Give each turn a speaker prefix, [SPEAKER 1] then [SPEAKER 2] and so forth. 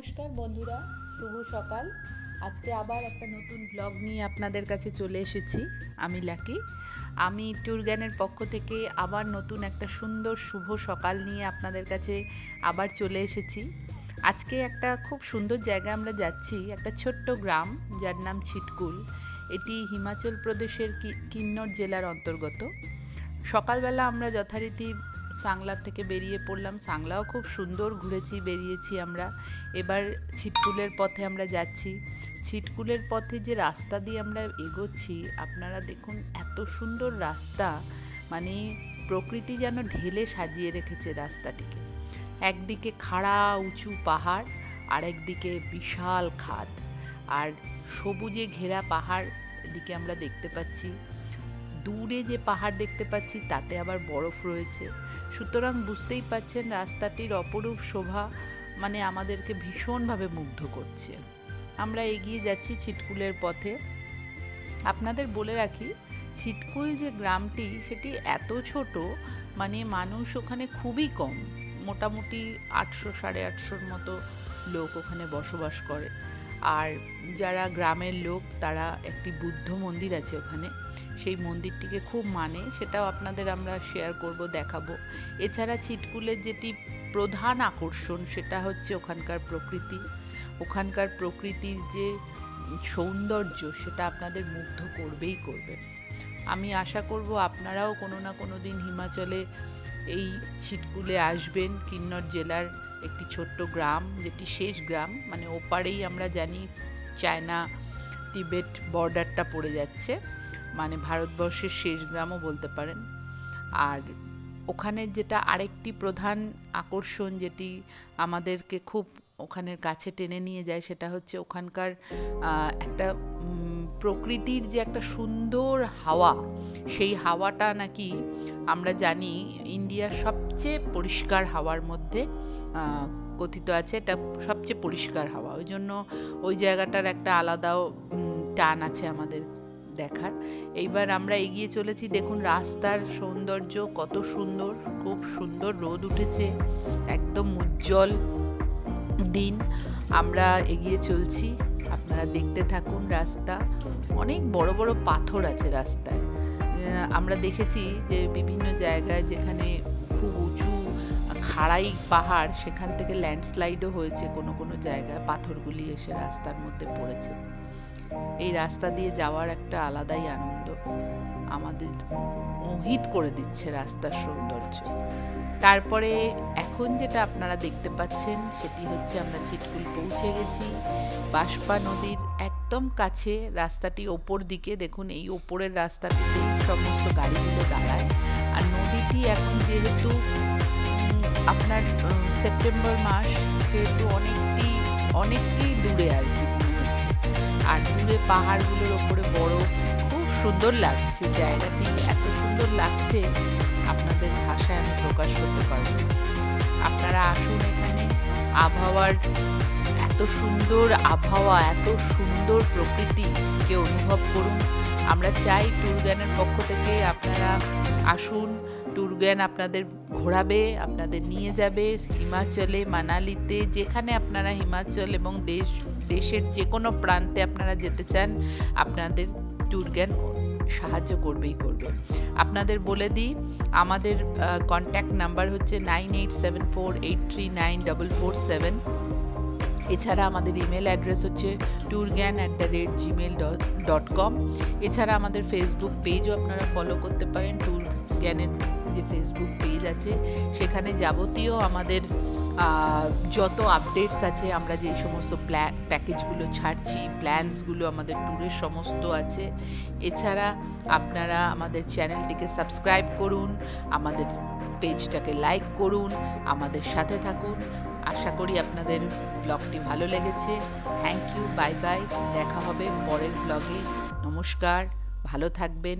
[SPEAKER 1] নমস্কার বন্ধুরা, শুভ সকাল। আজকে আবার একটা নতুন ব্লগ নিয়ে আপনাদের কাছে চলে এসেছি। আমি লাকি। আমি ট্যুর জ্ঞানের পক্ষ থেকে আবার নতুন একটা সুন্দর শুভ সকাল নিয়ে আপনাদের কাছে আবার চলে এসেছি। আজকে একটা খুব সুন্দর জায়গায় আমরা যাচ্ছি, একটা ছোট্ট গ্রাম যার নাম ছিটকুল। এটি হিমাচল প্রদেশের কিন্নর জেলার অন্তর্গত। সকালবেলা আমরা যথারীতি সাংলার থেকে বেরিয়ে পড়লাম। সাংলাও খুব সুন্দর ঘুরেছি, বেরিয়েছি আমরা। এবার ছিটকুলের পথে আমরা যাচ্ছি। ছিটকুলের পথে যে রাস্তা দিয়ে আমরা এগোচ্ছি, আপনারা দেখুন এত সুন্দর রাস্তা, মানে প্রকৃতি যেন ঢেলে সাজিয়ে রেখেছে রাস্তাটিকে। একদিকে খাড়া উঁচু পাহাড়, আর একদিকে বিশাল খাদ, আর সবুজে ঘেরা পাহাড় এদিকে আমরা দেখতে পাচ্ছি। দূরে যে পাহাড় দেখতে পাচ্ছি তাতে আবার বরফ রয়েছে। সুতরাং বুঝতেই পাচ্ছেন রাস্তাটির অপরূপ শোভা মানে আমাদেরকে ভীষণভাবে মুগ্ধ করছে। আমরা এগিয়ে যাচ্ছি ছিটকুলের পথে। আপনাদের বলে রাখি, ছিটকুল যে গ্রামটি সেটি এত ছোট, মানে মানুষ ওখানে খুবই কম। মোটামুটি 800-850 মতো লোক ওখানে বসবাস করে। আর যারা গ্রামের লোক তারা একটি বুদ্ধ মন্দির আছে ওখানে, সেই মন্দিরটিকে খুব মানে, সেটাও আপনাদের আমরা শেয়ার করব, দেখাবো। এছাড়া ছিটকুলের যেটি প্রধান আকর্ষণ সেটা হচ্ছে ওখানকার প্রকৃতি। ওখানকার প্রকৃতির যে সৌন্দর্য সেটা আপনাদের মুগ্ধ করবেই করবে। আমি আশা করব আপনারাও কোনো না কোনো দিন হিমাচলে এই ছিটকুলে আসবেন। কিন্নর জেলার একটি ছোট্ট গ্রাম, যেটি শেষ গ্রাম, মানে ওপারেই আমরা জানি চায়না তিবেট বর্ডারটা পড়ে যাচ্ছে, মানে ভারতবর্ষের শেষ গ্রামও বলতে পারেন। আর ওখানে যেটা আরেকটি প্রধান আকর্ষণ, যেটি আমাদেরকে খুব ওখানের কাছে টেনে নিয়ে যায়, সেটা হচ্ছে ওখানকার একটা প্রকৃতির যে একটা সুন্দর হাওয়া, সেই হাওয়াটা নাকি আমরা জানি ইন্ডিয়ার সবচেয়ে পরিষ্কার হাওয়ার মধ্যে কথিত আছে। এটা সবচেয়ে পরিষ্কার হাওয়া, ওই জন্য ওই জায়গাটার একটা আলাদাও টান আছে আমাদের দেখার। এইবার আমরা এগিয়ে চলেছি। দেখুন রাস্তার সৌন্দর্য কত সুন্দর, খুব সুন্দর রোদ উঠেছে, একদম উজ্জ্বল দিন। আমরা এগিয়ে চলছি, আপনারা দেখতে থাকুন। রাস্তা অনেক বড় বড় পাথর আছে রাস্তায়। আমরা দেখেছি যে বিভিন্ন জায়গায় যেখানে খুব উঁচু খাড়াই পাহাড়, সেখান থেকে ল্যান্ডস্লাইডও হয়েছে কোনো কোনো জায়গায়, পাথরগুলি এসে রাস্তার মধ্যে পড়েছে। এই রাস্তা দিয়ে যাওয়ার একটা আলাদাই আনন্দ, আমাদের মোহিত করে দিচ্ছে রাস্তার সৌন্দর্য। তারপরে এখন যেটা আপনারা দেখতে পাচ্ছেন সেটি হচ্ছে আমরা ছিটকুল পৌঁছে গেছি, বাঁশপা নদীর একদম কাছে। রাস্তাটি ওপর দিকে, দেখুন এই ওপরের রাস্তাটিতে সমস্ত গাড়িগুলো দাঁড়ায়। আর নদীটি এখন যেহেতু আপনার সেপ্টেম্বর মাস, সেহেতু অনেকটাই দূরে আর কি মনে হচ্ছে। আর দূরে পাহাড়গুলোর ওপরে বরফ, খুব সুন্দর লাগছে জায়গাটি, এত সুন্দর লাগছে আপনাদের ভাষায় আমি প্রকাশ করতে পারবো না। আপনারা আসুন এখানে, আবহাওয়ার এত সুন্দর আবহাওয়া, এত সুন্দর প্রকৃতিকে অনুভব করুন। আমরা চাই ট্যুর জ্ঞানের পক্ষ থেকে আপনারা আসুন, ট্যুর জ্ঞান আপনাদের ঘোরাবে, আপনাদের নিয়ে যাবে হিমাচলে, মানালিতে, যেখানে আপনারা হিমাচল এবং দেশের যে কোনো প্রান্তে আপনারা যেতে চান, আপনাদের ট্যুর জ্ঞান সাহায্য করবেই করবে। আপনাদের বলে দিই, আমাদের কন্ট্যাক্ট নাম্বার হচ্ছে 9874839447। এছাড়া আমাদের ইমেল অ্যাড্রেস হচ্ছে tourgan@gmail.com। এছাড়া আমাদের ফেসবুক পেজও আপনারা ফলো করতে পারেন। ট্যুর জ্ঞানের যে ফেসবুক পেজ আছে, সেখানে যাবতীয় আমাদের যত আপডেটস আছে, আমরা যে সমস্ত প্যাকেজগুলো ছাড়ছি, প্ল্যানসগুলো আমাদের ট্যুরের সমস্ত আছে। এছাড়া আপনারা আমাদের চ্যানেলটিকে সাবস্ক্রাইব করুন, আমাদের পেজটাকে লাইক করুন, আমাদের সাথে থাকুন। আশা করি আপনাদের ব্লগটি ভালো লেগেছে। থ্যাংক ইউ, বাই বাই, দেখা হবে পরের ব্লগে। নমস্কার, ভালো থাকবেন।